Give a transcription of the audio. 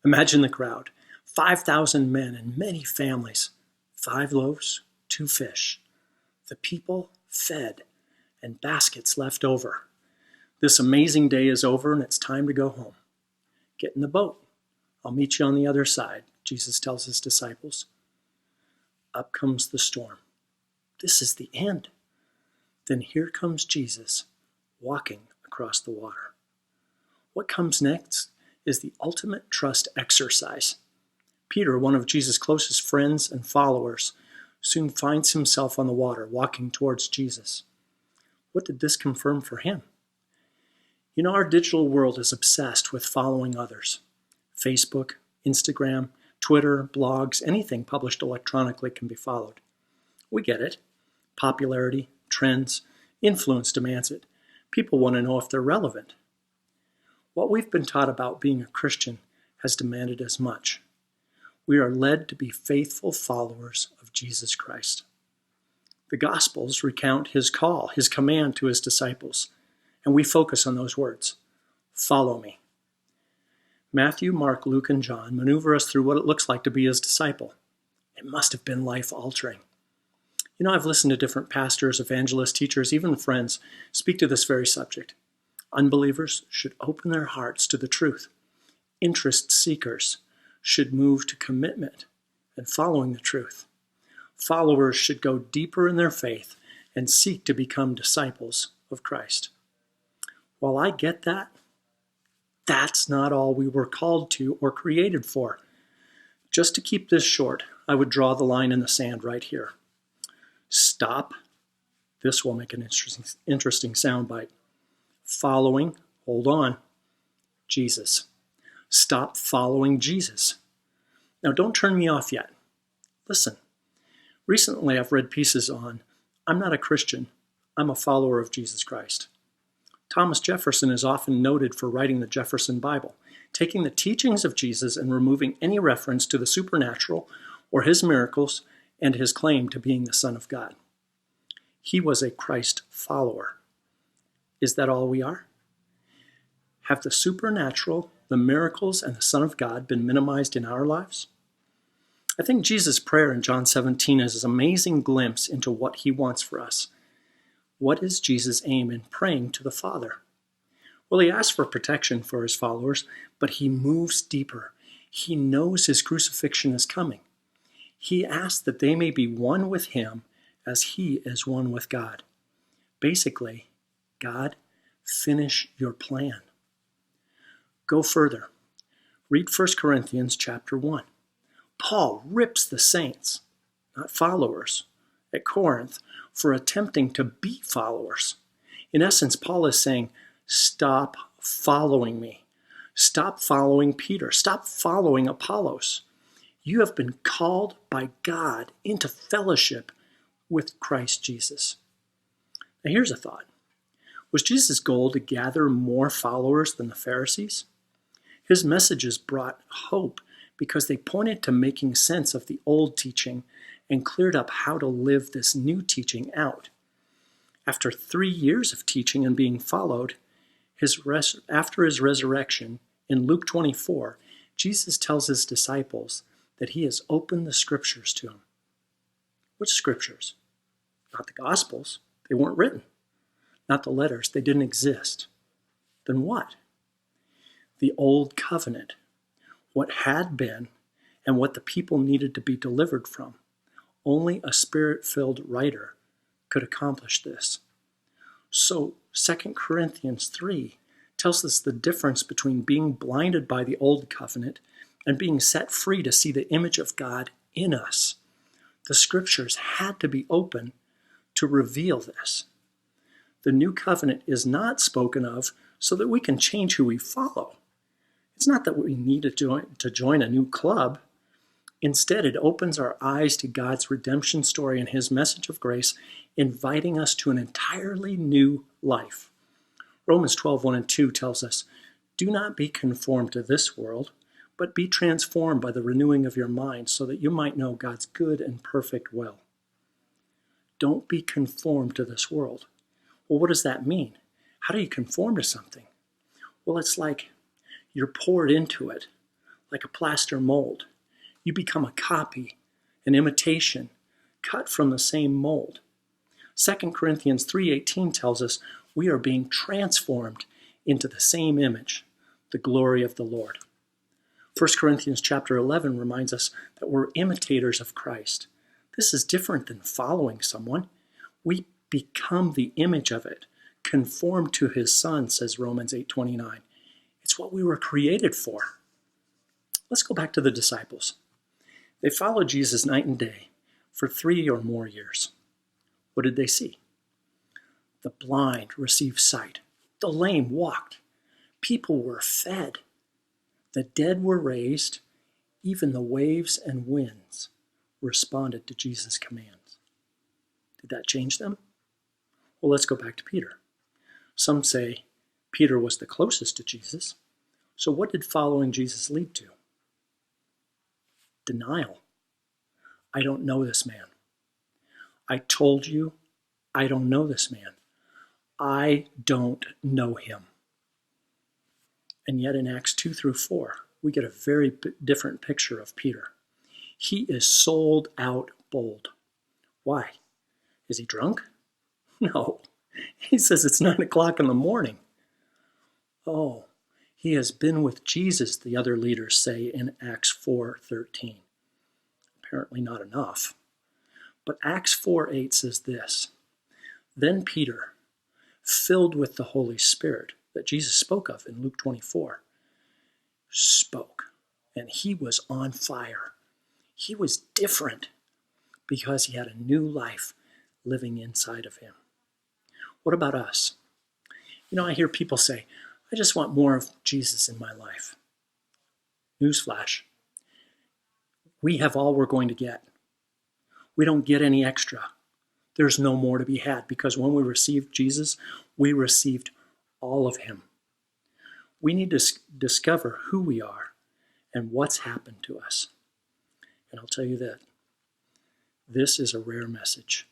Imagine the crowd, 5,000 men and many families, 5 loaves, 2 fish. The people fed and baskets left over. This amazing day is over and it's time to go home. Get in the boat. I'll meet you on the other side, Jesus tells his disciples. Up comes the storm. This is the end. Then here comes Jesus walking across the water. What comes next is the ultimate trust exercise. Peter, one of Jesus' closest friends and followers, soon finds himself on the water walking towards Jesus. What did this confirm for him? You know, our digital world is obsessed with following others. Facebook, Instagram, Twitter, blogs, anything published electronically can be followed. We get it. Popularity, trends, influence demands it. People want to know if they're relevant. What we've been taught about being a Christian has demanded as much. We are led to be faithful followers of Jesus Christ. The Gospels recount his call, his command to his disciples, and we focus on those words. Follow me. Matthew, Mark, Luke, and John maneuver us through what it looks like to be his disciple. It must have been life-altering. You know, I've listened to different pastors, evangelists, teachers, even friends speak to this very subject. Unbelievers should open their hearts to the truth. Interest seekers should move to commitment and following the truth. Followers should go deeper in their faith and seek to become disciples of Christ. While I get that, that's not all we were called to or created for. Just to keep this short, I would draw the line in the sand right here. Stop. This will make an interesting soundbite. Following, hold on, Jesus. Stop following Jesus. Now don't turn me off yet. Listen, recently I've read pieces on, I'm not a Christian, I'm a follower of Jesus Christ. Thomas Jefferson is often noted for writing the Jefferson Bible, taking the teachings of Jesus and removing any reference to the supernatural or his miracles and his claim to being the Son of God. He was a Christ follower. Is that all we are? Have the supernatural, the miracles, and the Son of God been minimized in our lives? I think Jesus' prayer in John 17 is an amazing glimpse into what he wants for us. What is Jesus' aim in praying to the Father? Well, he asks for protection for his followers, but he moves deeper. He knows his crucifixion is coming. He asks that they may be one with him as he is one with God. Basically, God, finish your plan. Go further. Read 1 Corinthians chapter 1. Paul rips the saints, not followers, at Corinth for attempting to be followers. In essence, Paul is saying, stop following me. Stop following Peter. Stop following Apollos. You have been called by God into fellowship with Christ Jesus. Now here's a thought. Was Jesus' goal to gather more followers than the Pharisees? His messages brought hope because they pointed to making sense of the old teaching and cleared up how to live this new teaching out. After 3 years of teaching and being followed, after his resurrection, in Luke 24, Jesus tells his disciples that he has opened the scriptures to them. Which scriptures? Not the Gospels. They weren't written. Not the letters. They didn't exist. Then what? The Old Covenant. What had been and what the people needed to be delivered from. Only a Spirit-filled writer could accomplish this. So 2 Corinthians 3 tells us the difference between being blinded by the Old Covenant and being set free to see the image of God in us. The scriptures had to be open to reveal this. The new covenant is not spoken of so that we can change who we follow. It's not that we need to join a new club. Instead, it opens our eyes to God's redemption story and his message of grace, inviting us to an entirely new life. Romans 12:1 and 2 tells us, do not be conformed to this world, but be transformed by the renewing of your mind so that you might know God's good and perfect will. Don't be conformed to this world. Well, what does that mean? How do you conform to something? Well, it's like you're poured into it, like a plaster mold. You become a copy, an imitation, cut from the same mold. 2 Corinthians 3:18 tells us we are being transformed into the same image, the glory of the Lord. 1 Corinthians chapter 11 reminds us that we're imitators of Christ. This is different than following someone. We become the image of it, conformed to his Son, says Romans 8:29. It's what we were created for. Let's go back to the disciples. They followed Jesus night and day for 3 or more years. What did they see? The blind received sight. The lame walked. People were fed. The dead were raised. Even the waves and winds responded to Jesus' commands. Did that change them? Well, let's go back to Peter. Some say Peter was the closest to Jesus. So what did following Jesus lead to? Denial. I don't know this man. I told you, I don't know this man. I don't know him. And yet in Acts 2 through 4, we get a very different picture of Peter. He is sold out bold. Why? Is he drunk? No. He says it's 9 o'clock in the morning. Oh, he has been with Jesus, the other leaders say in Acts 4:13. Apparently not enough. But Acts 4:8 says this. Then Peter, filled with the Holy Spirit that Jesus spoke of in Luke 24, spoke. And he was on fire. He was different because he had a new life living inside of him. What about us? I hear people say, I just want more of Jesus in my life. Newsflash. We have all we're going to get. We don't get any extra. There's no more to be had because when we received Jesus, we received all of him. We need to discover who we are and what's happened to us. And I'll tell you that this is a rare message.